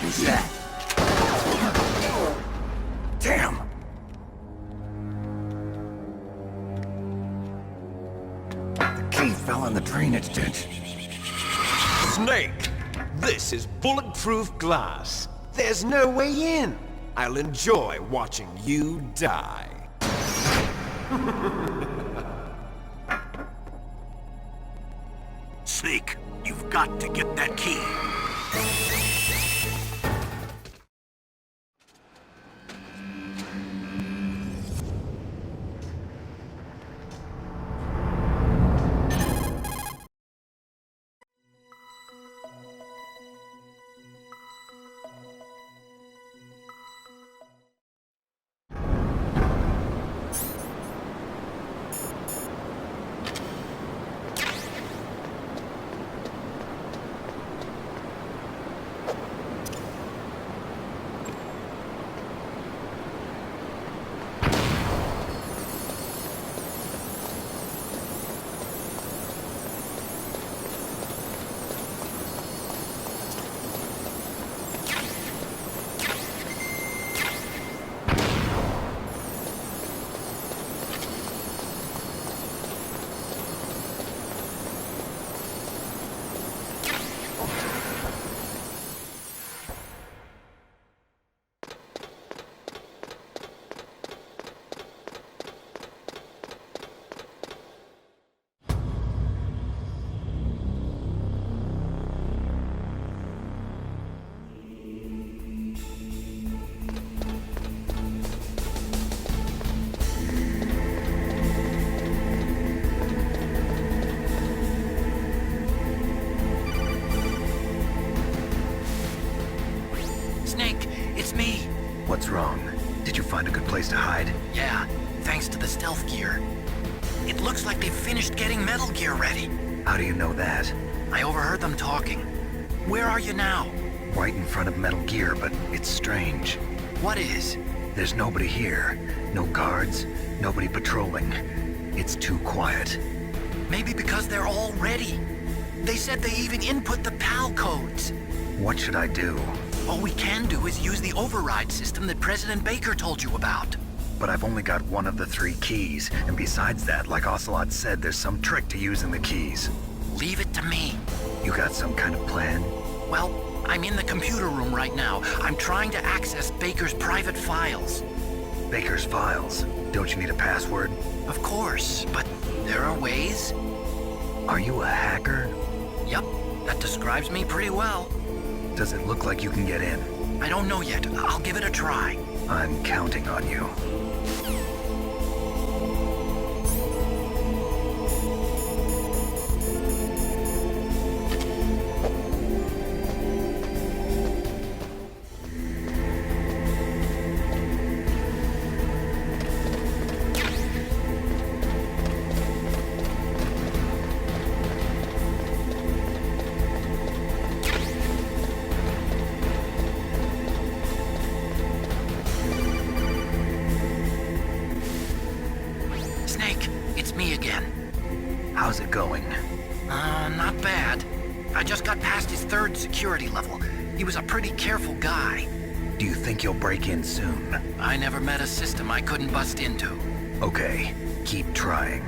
Who's that? Damn! The key fell in the drainage ditch. Snake! This is bulletproof glass. There's no way in. I'll enjoy watching you die. Snake, you've got to get that key. Snake, it's me. What's wrong? Did you find a good place to hide? Yeah, thanks to the stealth gear. It looks like they've finished getting Metal Gear ready. How do you know that? I overheard them talking. Where are you now? Right in front of Metal Gear, but it's strange. What is? There's nobody here. No guards, nobody patrolling. It's too quiet. Maybe because they're all ready. They said they even input the PAL codes. What should I do? All we can do is use the override system that President Baker told you about. But I've only got one of the 3 keys, and besides that, like Ocelot said, there's some trick to using the keys. Leave it to me. You got some kind of plan? Well, I'm in the computer room right now. I'm trying to access Baker's private files. Baker's files? Don't you need a password? Of course, but there are ways. Are you a hacker? Yep, that describes me pretty well. Does it look like you can get in? I don't know yet. I'll give it a try. I'm counting on you. How's it going? Not bad. I just got past his 3rd security level. He was a pretty careful guy. Do you think you'll break in soon? I never met a system I couldn't bust into. Okay, keep trying.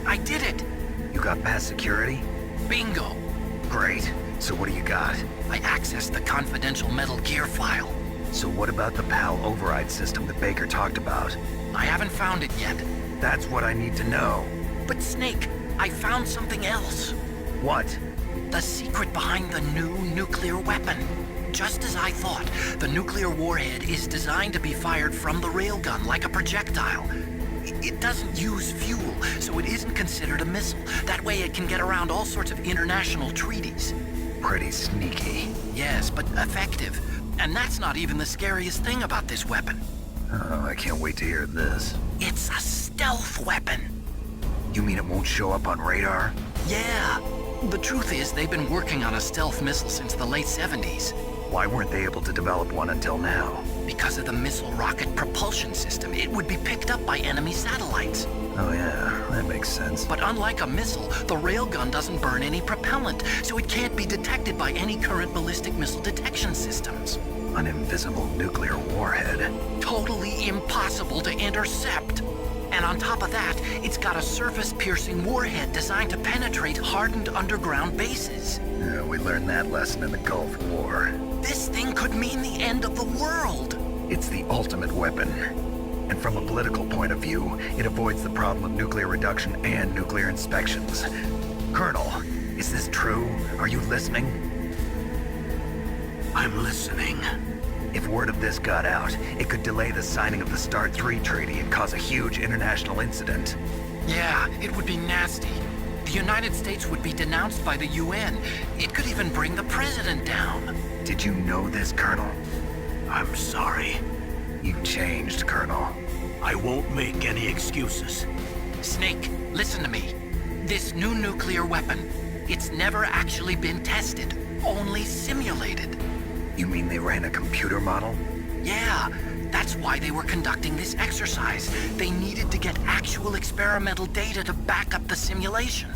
I did it! You got past security? Bingo! Great. So what do you got? I accessed the confidential Metal Gear file. So what about the PAL override system that Baker talked about? I haven't found it yet. That's what I need to know. But Snake, I found something else. What? The secret behind the new nuclear weapon. Just as I thought, the nuclear warhead is designed to be fired from the railgun like a projectile. It doesn't use fuel, so it isn't considered a missile. That way it can get around all sorts of international treaties. Pretty sneaky. Yes, but effective. And that's not even the scariest thing about this weapon. Oh, I can't wait to hear this. It's a stealth weapon. You mean it won't show up on radar? Yeah. The truth is, they've been working on a stealth missile since the late 70s. Why weren't they able to develop one until now? Because of the missile rocket propulsion system, it would be picked up by enemy satellites. Oh yeah, that makes sense. But unlike a missile, the railgun doesn't burn any propellant, so it can't be detected by any current ballistic missile detection systems. An invisible nuclear warhead. Totally impossible to intercept. And on top of that, it's got a surface-piercing warhead designed to penetrate hardened underground bases. Yeah, we learned that lesson in the Gulf War. This thing could mean the end of the world. It's the ultimate weapon. And from a political point of view, it avoids the problem of nuclear reduction and nuclear inspections. Colonel, is this true? Are you listening? I'm listening. If word of this got out, it could delay the signing of the START 3 treaty and cause a huge international incident. Yeah, it would be nasty. The United States would be denounced by the UN. It could even bring the president down. Did you know this, Colonel? I'm sorry. You changed, Colonel. I won't make any excuses. Snake, listen to me. This new nuclear weapon, it's never actually been tested, only simulated. You mean they ran a computer model? Yeah, that's why they were conducting this exercise. They needed to get actual experimental data to back up the simulation.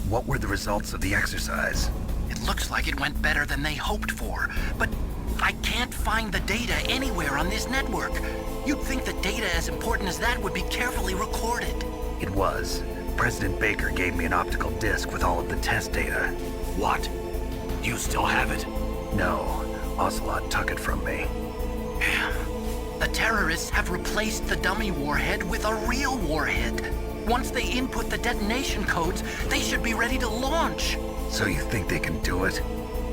What were the results of the exercise? It looks like it went better than they hoped for, but I can't find the data anywhere on this network. You'd think that data as important as that would be carefully recorded. It was. President Baker gave me an optical disc with all of the test data. What? You still have it? No, Ocelot took it from me. The terrorists have replaced the dummy warhead with a real warhead. Once they input the detonation codes, they should be ready to launch. So you think they can do it?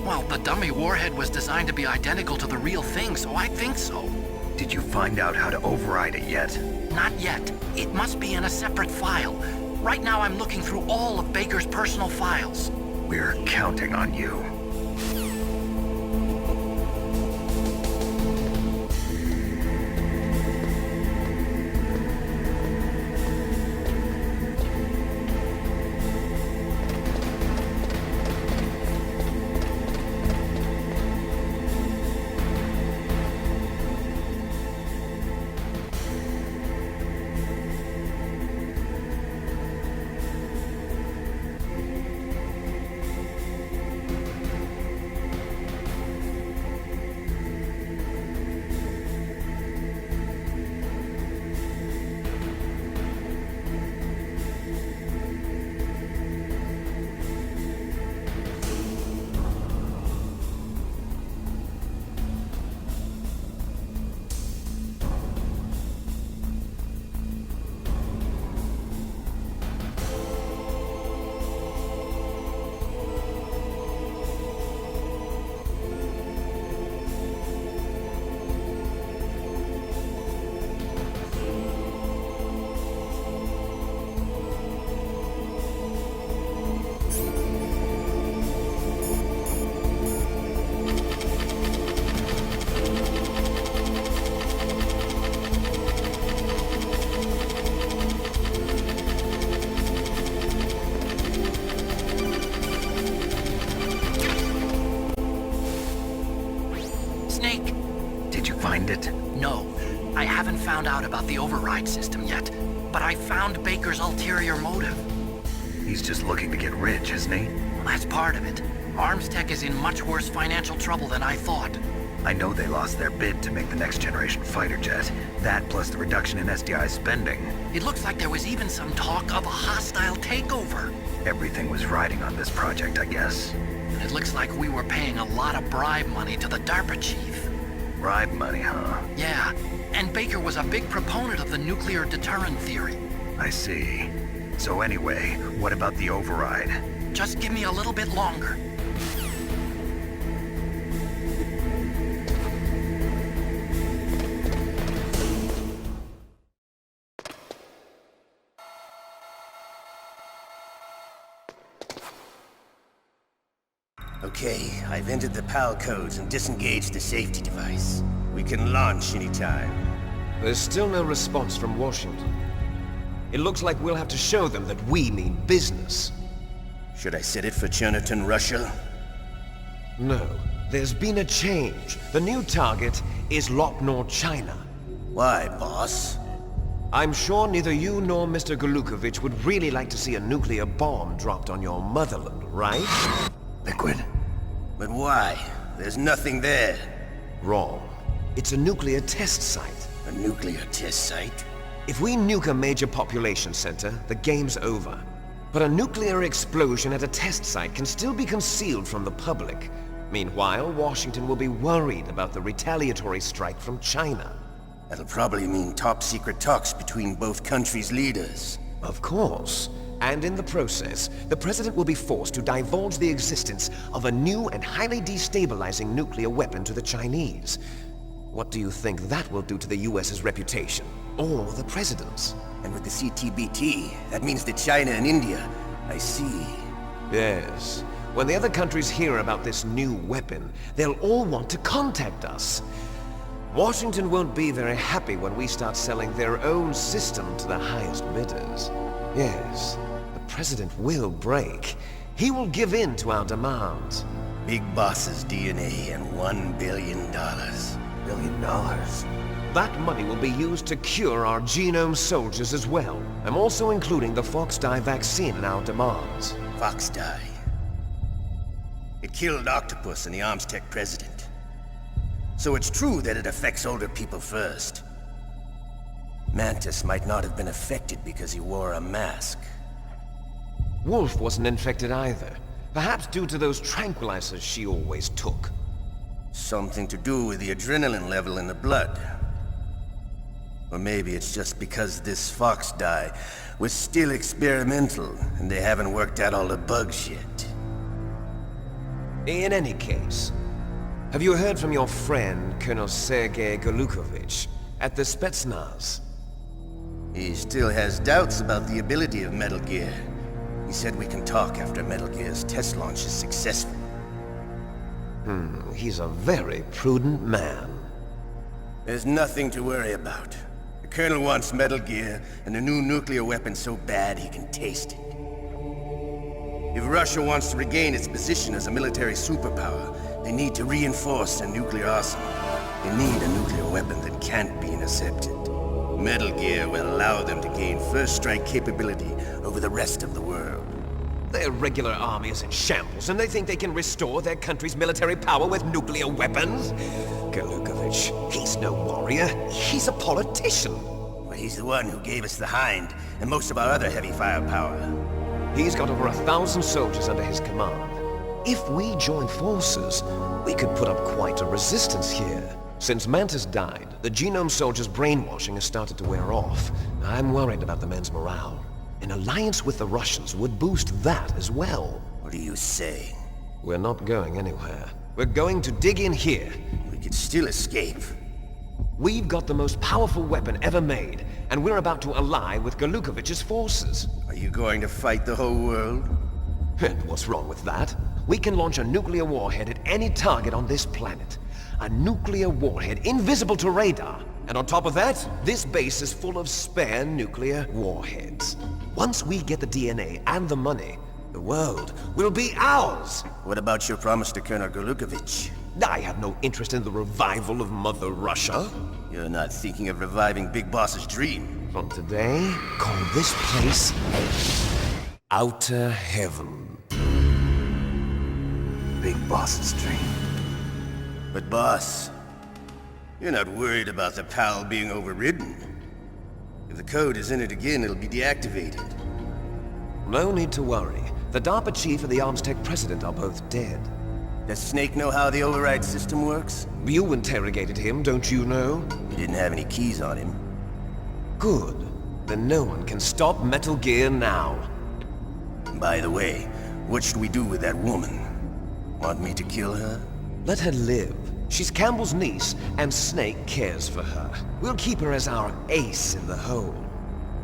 Well, the dummy warhead was designed to be identical to the real thing, so I think so. Did you find out how to override it yet? Not yet. It must be in a separate file. Right now I'm looking through all of Baker's personal files. We're counting on you. Find it? No, I haven't found out about the override system yet, but I found Baker's ulterior motive. He's just looking to get rich, isn't he? Well, that's part of it. Arms Tech is in much worse financial trouble than I thought. I know they lost their bid to make the next generation fighter jet. That plus the reduction in SDI spending. It looks like there was even some talk of a hostile takeover. takeover. Everything was riding on this project, I guess. It looks like we were paying a lot of bribe money to the DARPA chief. Bribe money, huh? Yeah, and Baker was a big proponent of the nuclear deterrent theory. I see. So anyway, what about the override? Just give me a little bit longer. Okay, I've entered the PAL codes and disengaged the safety device. We can launch anytime. There's still no response from Washington. It looks like we'll have to show them that we mean business. Should I set it for Cherniton, Russia? No, there's been a change. The new target is Lopnor, China. Why, boss? I'm sure neither you nor Mr. Golukovich would really like to see a nuclear bomb dropped on your motherland, right? Liquid. But why? There's nothing there. Wrong. It's a nuclear test site. A nuclear test site? If we nuke a major population center, the game's over. But a nuclear explosion at a test site can still be concealed from the public. Meanwhile, Washington will be worried about the retaliatory strike from China. That'll probably mean top-secret talks between both countries' leaders. Of course. And in the process, the President will be forced to divulge the existence of a new and highly destabilizing nuclear weapon to the Chinese. What do you think that will do to the US's reputation? Or the President's? And with the CTBT, that means that China and India. I see. Yes. When the other countries hear about this new weapon, they'll all want to contact us. Washington won't be very happy when we start selling their own system to the highest bidders. Yes, the President will break. He will give in to our demands. Big Boss's DNA and $1 billion. $1 billion? That money will be used to cure our genome soldiers as well. I'm also including the Fox-Die vaccine in our demands. Fox-Die? It killed Octopus and the Armstech president. So it's true that it affects older people first. Mantis might not have been affected because he wore a mask. Wolf wasn't infected either. Perhaps due to those tranquilizers she always took. Something to do with the adrenaline level in the blood. Or maybe it's just because this Fox-Die was still experimental and they haven't worked out all the bugs yet. In any case, have you heard from your friend, Colonel Sergei Golukovich, at the Spetsnaz? He still has doubts about the ability of Metal Gear. He said we can talk after Metal Gear's test launch is successful. He's a very prudent man. There's nothing to worry about. The Colonel wants Metal Gear and a new nuclear weapon so bad he can taste it. If Russia wants to regain its position as a military superpower, they need to reinforce their nuclear arsenal. They need a nuclear weapon that can't be intercepted. Metal Gear will allow them to gain first strike capability over the rest of the world. Their regular army is in shambles, and they think they can restore their country's military power with nuclear weapons? Golukovich, he's no warrior. He's a politician. Well, he's the one who gave us the Hind and most of our other heavy firepower. He's got over 1,000 soldiers under his command. If we join forces, we could put up quite a resistance here. Since Mantis died, the genome soldiers' brainwashing has started to wear off. I'm worried about the men's morale. An alliance with the Russians would boost that as well. What are you saying? We're not going anywhere. We're going to dig in here. We could still escape. We've got the most powerful weapon ever made, and we're about to ally with Golukovich's forces. Are you going to fight the whole world? And what's wrong with that? We can launch a nuclear warhead at any target on this planet. A nuclear warhead invisible to radar. And on top of that, this base is full of spare nuclear warheads. Once we get the DNA and the money, the world will be ours! What about your promise to Colonel Golukovich? I have no interest in the revival of Mother Russia. You're not thinking of reviving Big Boss's dream. From today, call this place Outer Heaven. Big Boss's dream. But boss, you're not worried about the PAL being overridden. If the code is in it again, it'll be deactivated. No need to worry. The DARPA chief and the Arms Tech president are both dead. Does Snake know how the override system works? You interrogated him, don't you know? He didn't have any keys on him. Good. Then no one can stop Metal Gear now. By the way, what should we do with that woman? Want me to kill her? Let her live. She's Campbell's niece, and Snake cares for her. We'll keep her as our ace in the hole.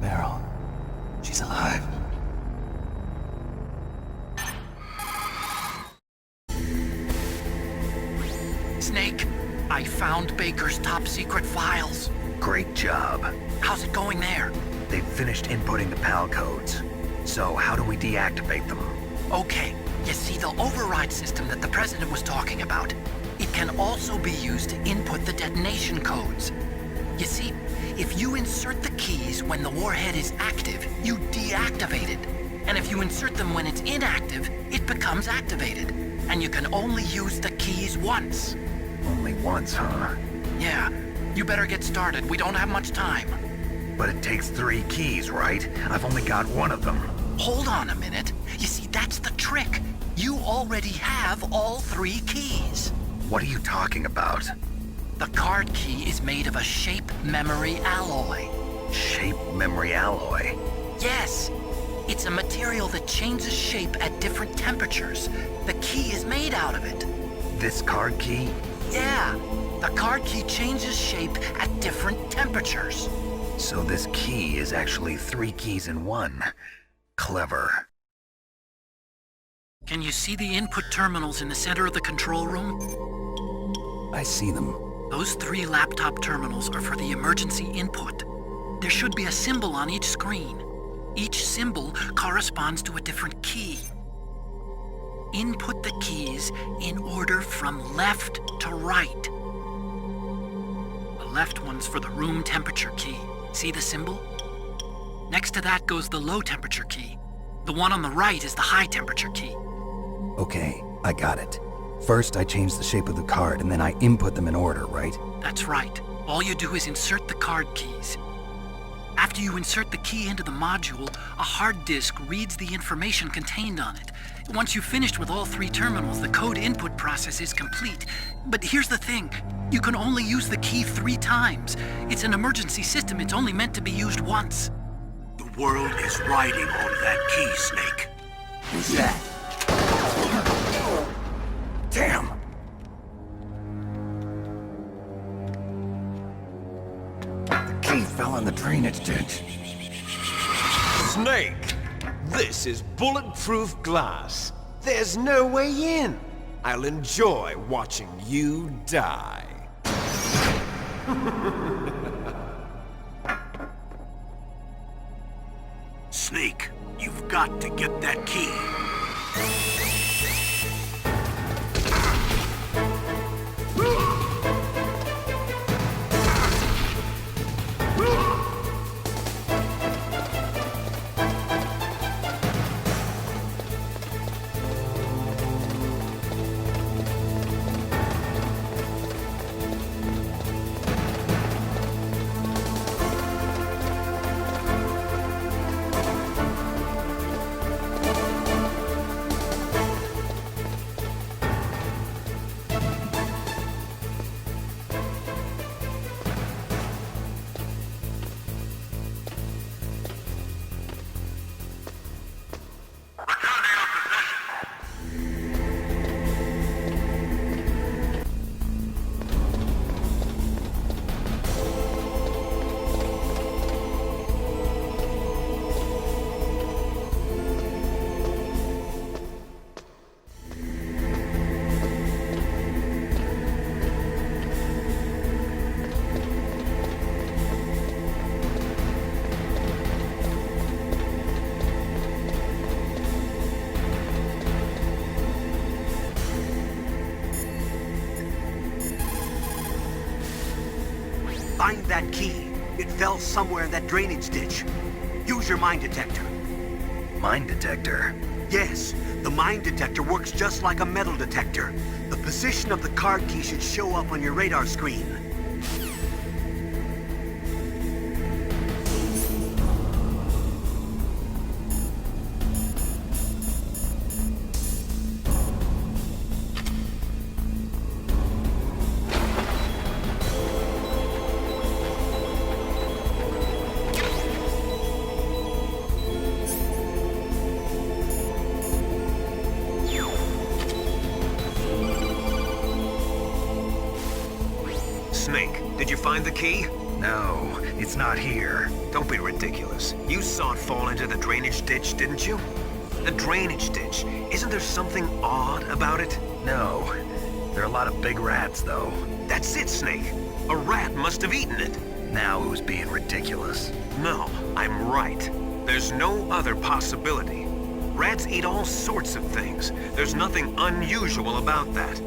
Meryl. She's alive. Snake, I found Baker's top-secret files. Great job. How's it going there? They've finished inputting the PAL codes. So how do we deactivate them? Okay, you see the override system that the President was talking about? It can also be used to input the detonation codes. You see, if you insert the keys when the warhead is active, you deactivate it. And if you insert them when it's inactive, it becomes activated. And you can only use the keys once. Only once, huh? Yeah, you better get started. We don't have much time. But it takes 3 keys, right? I've only got one of them. Hold on a minute. You see, that's the trick. You already have all 3 keys. What are you talking about? The card key is made of a shape memory alloy. Shape memory alloy? Yes. It's a material that changes shape at different temperatures. The key is made out of it. This card key? Yeah. The card key changes shape at different temperatures. So this key is actually 3 keys in one. Clever. Can you see the input terminals in the center of the control room? I see them. Those 3 laptop terminals are for the emergency input. There should be a symbol on each screen. Each symbol corresponds to a different key. Input the keys in order from left to right. The left one's for the room temperature key. See the symbol? Next to that goes the low temperature key. The one on the right is the high temperature key. Okay, I got it. First, I change the shape of the card, and then I input them in order, right? That's right. All you do is insert the card keys. After you insert the key into the module, a hard disk reads the information contained on it. Once you've finished with all 3 terminals, the code input process is complete. But here's the thing. You can only use the key 3 times. It's an emergency system. It's only meant to be used once. The world is riding on that key, Snake. Who's that? Damn! The key fell in the drainage ditch. Snake! This is bulletproof glass. There's no way in. I'll enjoy watching you die. Snake, you've got to get that key. Find that key. It fell somewhere in that drainage ditch. Use your mine detector. Mine detector? Yes, the mine detector works just like a metal detector. The position of the card key should show up on your radar screen. Did you find the key? No, it's not here. Don't be ridiculous. You saw it fall into the drainage ditch, didn't you? The drainage ditch. Isn't there something odd about it? No. There are a lot of big rats, though. That's it, Snake. A rat must have eaten it. Now who's being ridiculous? No, I'm right. There's no other possibility. Rats eat all sorts of things. There's nothing unusual about that.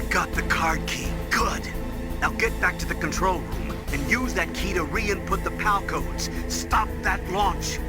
Got the card key. Good. Now get back to the control room and use that key to re-input the PAL codes. Stop that launch.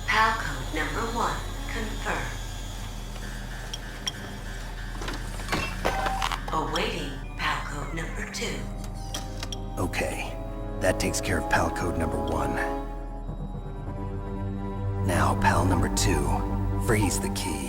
PAL code number 1, confirmed. Awaiting PAL code number 2. Okay, that takes care of PAL code number 1. Now PAL number 2, freeze the key.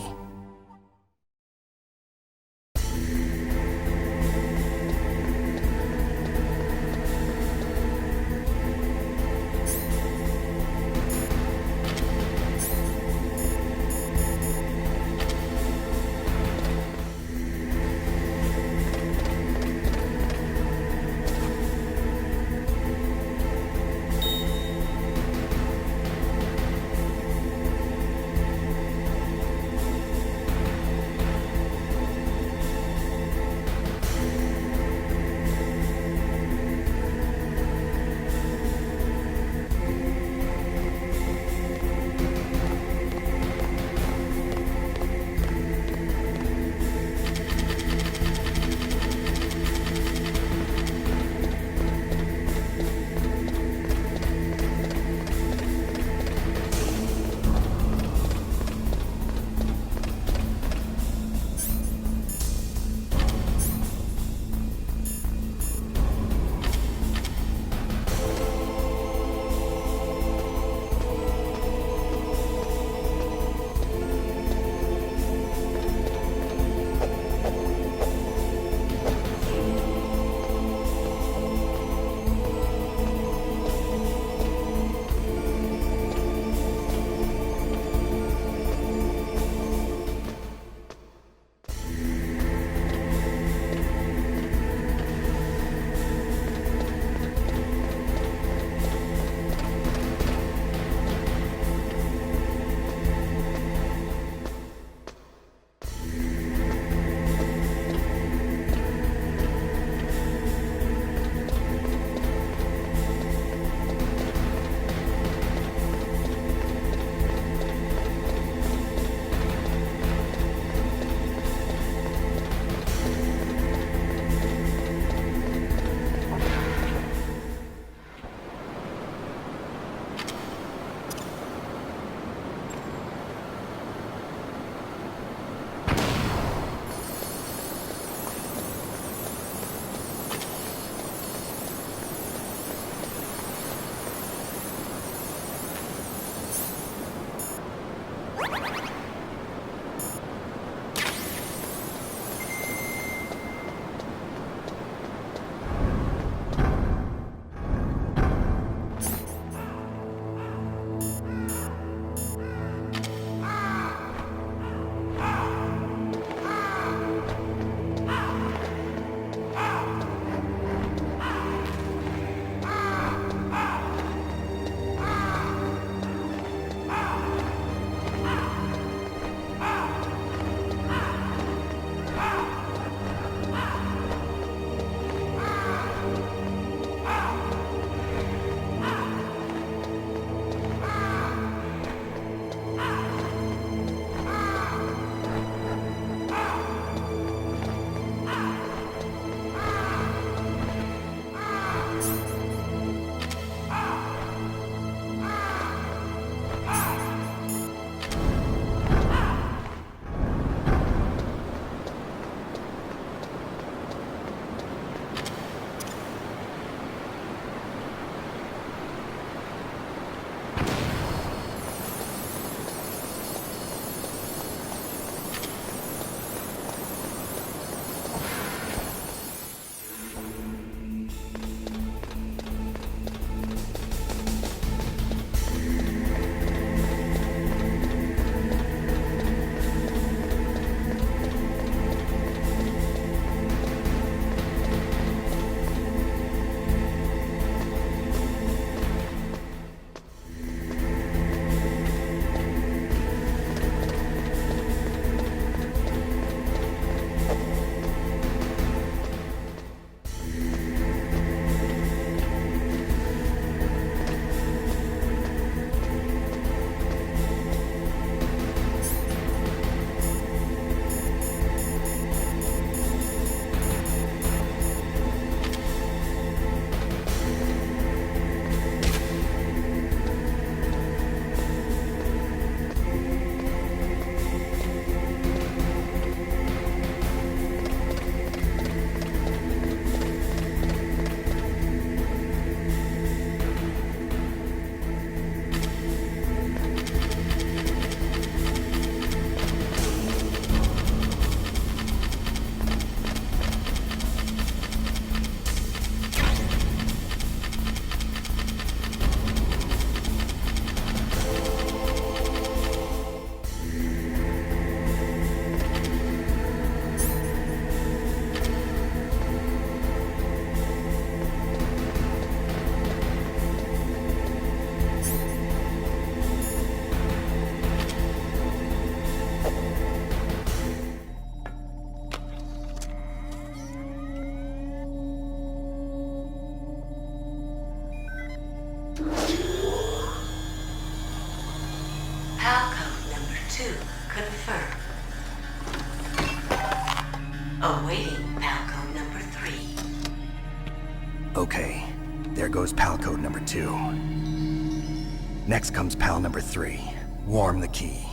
confirmed. Awaiting PAL code number 3. Okay, there goes PAL code number 2. Next comes PAL number 3. Warm the key.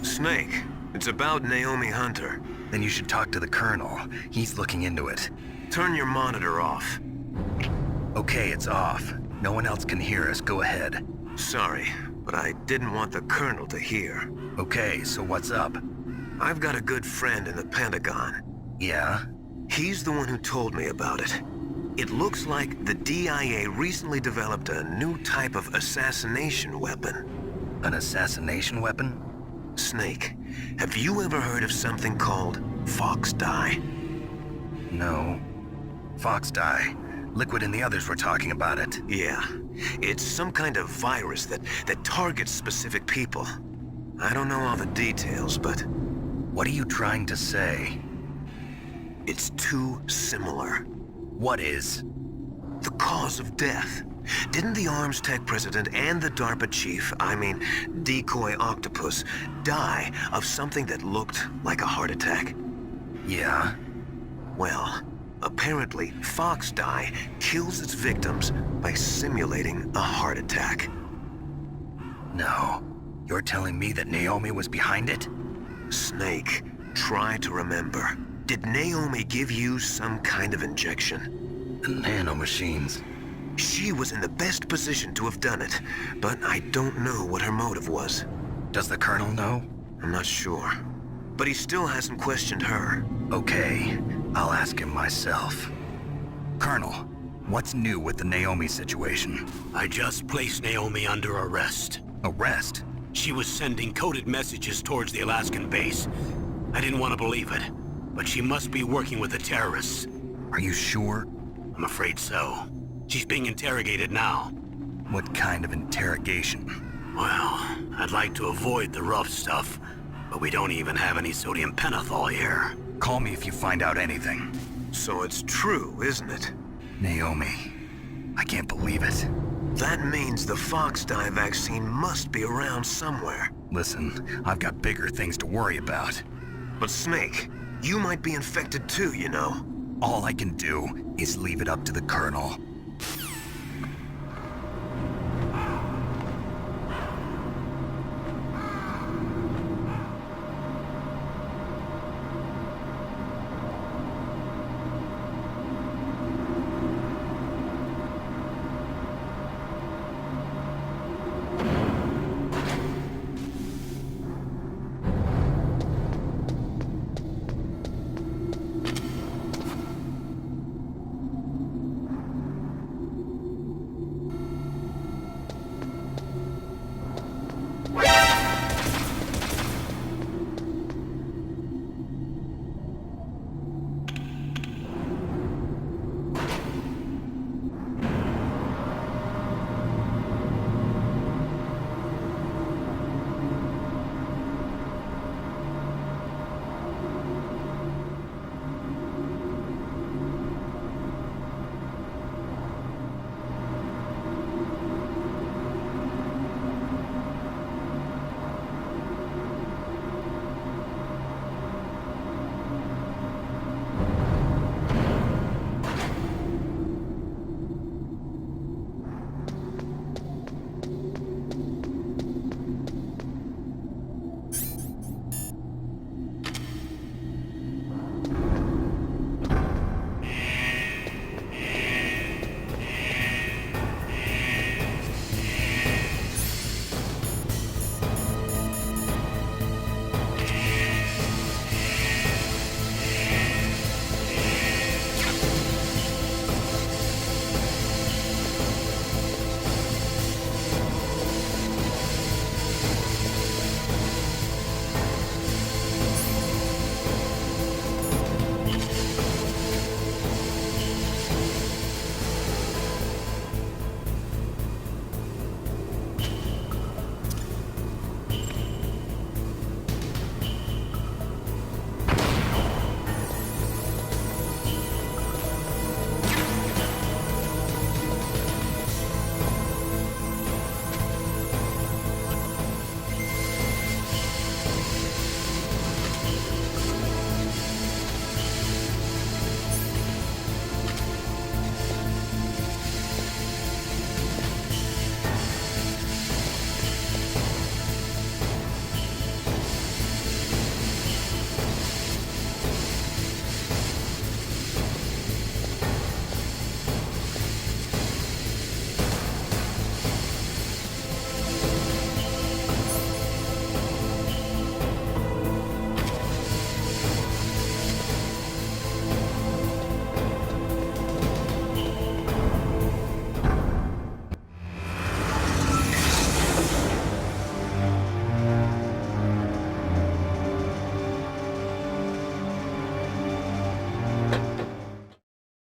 Snake, it's about Naomi Hunter. Then you should talk to the Colonel. He's looking into it. Turn your monitor off. Okay, it's off. No one else can hear us. Go ahead. Sorry, but I didn't want the Colonel to hear. Okay, so what's up? I've got a good friend in the Pentagon. Yeah? He's the one who told me about it. It looks like the DIA recently developed a new type of assassination weapon. An assassination weapon? Snake, have you ever heard of something called Fox Dye? No. Fox dye. Liquid and the others were talking about it. Yeah. It's some kind of virus that targets specific people. I don't know all the details, but... What are you trying to say? It's too similar. What is? The cause of death. Didn't the Arms Tech president and the DARPA chief, Decoy Octopus, die of something that looked like a heart attack? Yeah? Well, apparently Fox Dye kills its victims by simulating a heart attack. No. You're telling me that Naomi was behind it? Snake, try to remember. Did Naomi give you some kind of injection? The nanomachines. She was in the best position to have done it, but I don't know what her motive was. Does the Colonel know? I'm not sure. But he still hasn't questioned her. Okay, I'll ask him myself. Colonel, what's new with the Naomi situation? I just placed Naomi under arrest. Arrest? She was sending coded messages towards the Alaskan base. I didn't want to believe it, but she must be working with the terrorists. Are you sure? I'm afraid so. She's being interrogated now. What kind of interrogation? Well, I'd like to avoid the rough stuff, but we don't even have any sodium pentothal here. Call me if you find out anything. So it's true, isn't it? Naomi, I can't believe it. That means the Fox dye vaccine must be around somewhere. Listen, I've got bigger things to worry about. But Snake, you might be infected too, you know. All I can do is leave it up to the Colonel.